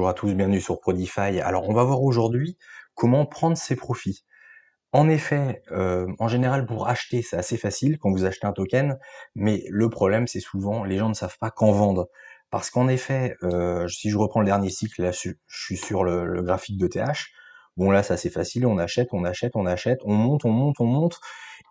Bonjour à tous, bienvenue sur Prodify. Alors on va voir aujourd'hui comment prendre ses profits. En effet, en général pour acheter c'est assez facile quand vous achetez un token, mais le problème c'est souvent les gens ne savent pas quand vendre. Parce qu'en effet, si je reprends le dernier cycle, là je suis sur le graphique de TH, bon là c'est assez facile, on achète, on achète, on achète, on monte, on monte, on monte,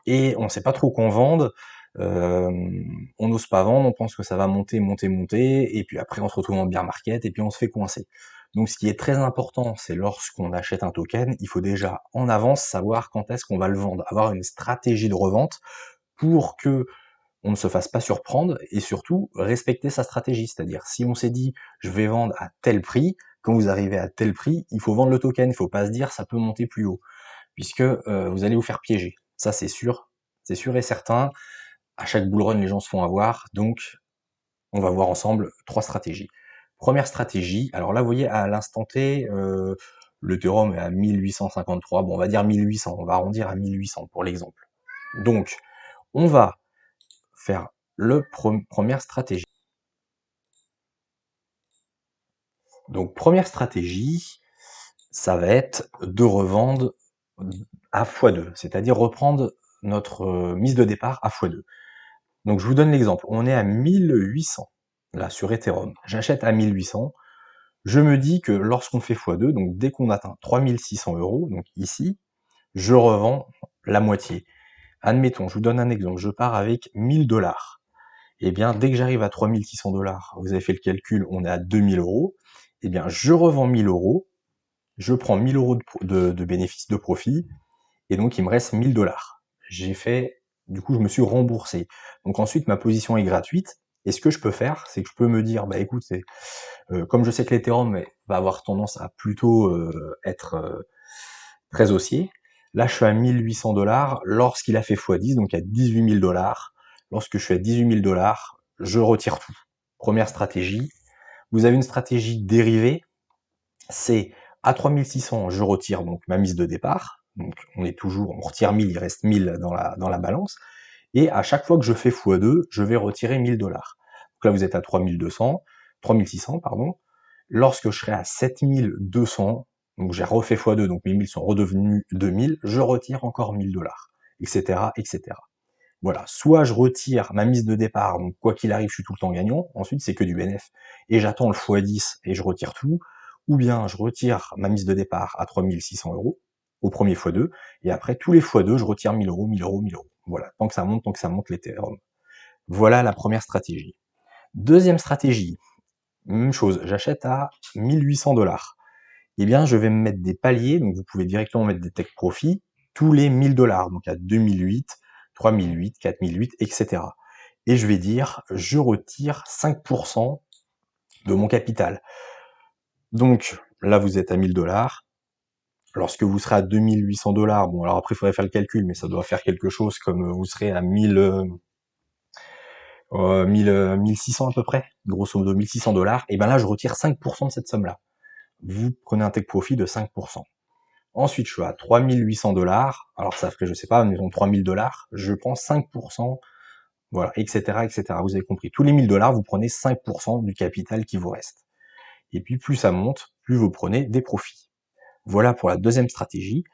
et on sait pas trop quand vendre. On n'ose pas vendre, on pense que ça va monter, monter, monter, et puis après on se retrouve en bear market, et puis on se fait coincer. Donc ce qui est très important, c'est lorsqu'on achète un token, il faut déjà en avance savoir quand est-ce qu'on va le vendre, avoir une stratégie de revente pour que on ne se fasse pas surprendre, et surtout respecter sa stratégie. C'est-à-dire si on s'est dit je vais vendre à tel prix, quand vous arrivez à tel prix, il faut vendre le token, il faut pas se dire ça peut monter plus haut, puisque vous allez vous faire piéger. Ça c'est sûr et certain. À chaque bull run, les gens se font avoir, donc on va voir ensemble 3 stratégies. Première stratégie, alors là vous voyez à l'instant T, l'Ethereum est à 1853, bon on va dire 1800, on va arrondir à 1800 pour l'exemple. Donc on va faire première stratégie. Donc première stratégie, ça va être de revendre à x2, c'est-à-dire reprendre notre mise de départ à x2. Donc je vous donne l'exemple, on est à 1800 là sur Ethereum, j'achète à 1800, je me dis que lorsqu'on fait x2, donc dès qu'on atteint 3600 euros, donc ici, je revends la moitié. Admettons, je vous donne un exemple, je pars avec 1000 dollars. Et bien dès que j'arrive à 3600 dollars, vous avez fait le calcul, on est à 2000 euros, et bien je revends 1000 euros, je prends 1000 euros de bénéfice, de profit, et donc il me reste 1000 dollars. J'ai fait, du coup je me suis remboursé. Donc ensuite ma position est gratuite, et ce que je peux faire, c'est que je peux me dire, bah écoute, comme je sais que l'Ethereum va avoir tendance à plutôt être très haussier, là je suis à 1800 dollars, lorsqu'il a fait x10, donc à 18 000 dollars, lorsque je suis à 18 000 dollars, je retire tout. Première stratégie. Vous avez une stratégie dérivée, c'est à 3600, je retire donc ma mise de départ, donc on retire 1000, il reste 1000 dans la balance, et à chaque fois que je fais x2, je vais retirer 1000 dollars. Donc là vous êtes à 3600, pardon. Lorsque je serai à 7200, donc j'ai refait x2, donc mes 1000 sont redevenus 2000, je retire encore 1000 dollars, etc., etc. Voilà, soit je retire ma mise de départ, donc quoi qu'il arrive, je suis tout le temps gagnant, ensuite c'est que du bénéf, et j'attends le x10 et je retire tout, ou bien je retire ma mise de départ à 3600 euros, au premier x2, et après tous les x2, je retire 1000 euros, 1000 euros, 1000 euros. Voilà, tant que ça monte l'Ethereum. Voilà la première stratégie. Deuxième stratégie, même chose, j'achète à 1800 dollars. Eh bien, je vais me mettre des paliers, donc vous pouvez directement mettre des take profit, tous les 1000 dollars, donc à 2008, 3008, 4008, etc. Et je vais dire, je retire 5% de mon capital. Donc, là, vous êtes à 1000 dollars. Lorsque vous serez à 2800 dollars, bon, alors après, il faudrait faire le calcul, mais ça doit faire quelque chose comme vous serez à 1600 à peu près, grosso modo 1600 dollars, et ben là, je retire 5% de cette somme-là. Vous prenez un take profit de 5%. Ensuite, je suis à 3800 dollars. Alors ça ferait, je sais pas, mettons 3000 dollars. Je prends 5%, voilà, etc., etc. Vous avez compris. Tous les 1000 dollars, vous prenez 5% du capital qui vous reste. Et puis, plus ça monte, plus vous prenez des profits. Voilà pour la deuxième stratégie.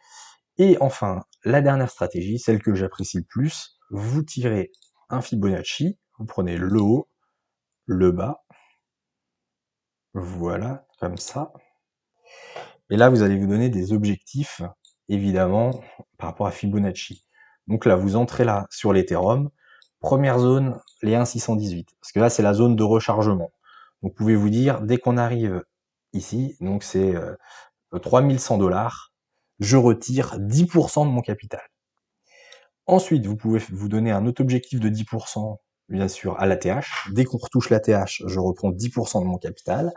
Et enfin, la dernière stratégie, celle que j'apprécie le plus, vous tirez un Fibonacci, vous prenez le haut, le bas, voilà, comme ça. Et là, vous allez vous donner des objectifs, évidemment, par rapport à Fibonacci. Donc là, vous entrez là sur l'Ethereum, première zone, les 1,618, parce que là, c'est la zone de rechargement. Donc, vous pouvez vous dire, dès qu'on arrive ici, donc c'est 3100 dollars, je retire 10% de mon capital. Ensuite, vous pouvez vous donner un autre objectif de 10%, bien sûr, à l'ATH. Dès qu'on retouche l'ATH, je reprends 10% de mon capital.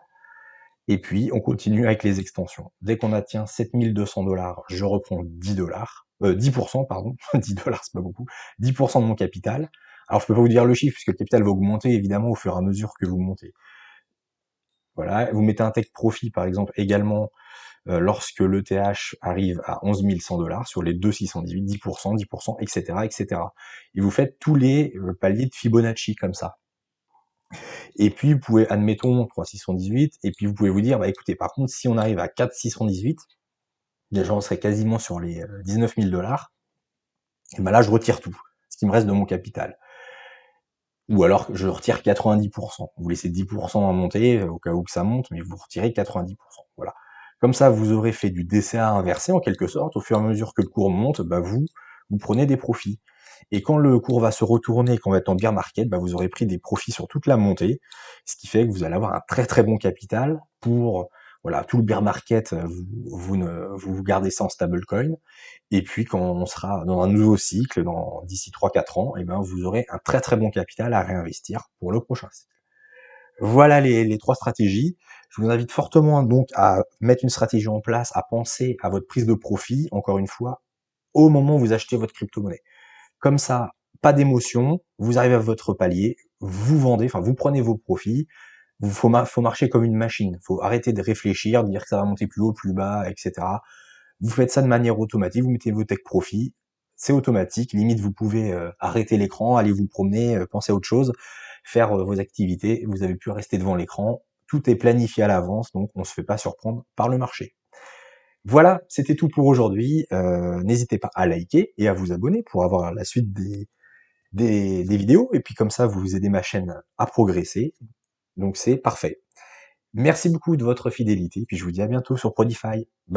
Et puis, on continue avec les extensions. Dès qu'on atteint 7200 dollars, je reprends 10 dollars, 10%, pardon, 10 dollars, c'est pas beaucoup, 10% de mon capital. Alors, je peux pas vous dire le chiffre, puisque le capital va augmenter, évidemment, au fur et à mesure que vous montez. Voilà, vous mettez un take profit, par exemple, également, lorsque l'ETH arrive à 11 100 dollars, sur les 2,618, 10%, 10%, etc., etc. Et vous faites tous les paliers de Fibonacci, comme ça. Et puis vous pouvez, admettons 3,618, et puis vous pouvez vous dire, bah écoutez, par contre, si on arrive à 4,618, déjà on serait quasiment sur les 19 000 $, et ben là je retire tout, ce qui me reste de mon capital. Ou alors je retire 90%. Vous laissez 10% à monter au cas où que ça monte, mais vous retirez 90%. Voilà. Comme ça, vous aurez fait du DCA inversé en quelque sorte. Au fur et à mesure que le cours monte, bah vous prenez des profits. Et quand le cours va se retourner, quand on va être en bear market, bah vous aurez pris des profits sur toute la montée, ce qui fait que vous allez avoir un très très bon capital pour voilà tout le bear market. Vous gardez ça en stablecoin. Et puis quand on sera dans un nouveau cycle, d'ici 3-4 ans, et ben vous aurez un très très bon capital à réinvestir pour le prochain cycle. Voilà les trois stratégies. Je vous invite fortement donc à mettre une stratégie en place, à penser à votre prise de profit, encore une fois, au moment où vous achetez votre crypto-monnaie. Comme ça, pas d'émotion, vous arrivez à votre palier, vous vendez, enfin vous prenez vos profits, faut marcher comme une machine, faut arrêter de réfléchir, de dire que ça va monter plus haut, plus bas, etc. Vous faites ça de manière automatique, vous mettez vos take profit, c'est automatique, limite vous pouvez arrêter l'écran, aller vous promener, penser à autre chose, faire vos activités, vous avez pu rester devant l'écran, tout est planifié à l'avance, donc on se fait pas surprendre par le marché. Voilà, c'était tout pour aujourd'hui. N'hésitez pas à liker et à vous abonner pour avoir la suite des vidéos, et puis comme ça vous aidez ma chaîne à progresser, donc c'est parfait. Merci beaucoup de votre fidélité, puis je vous dis à bientôt sur Prodify.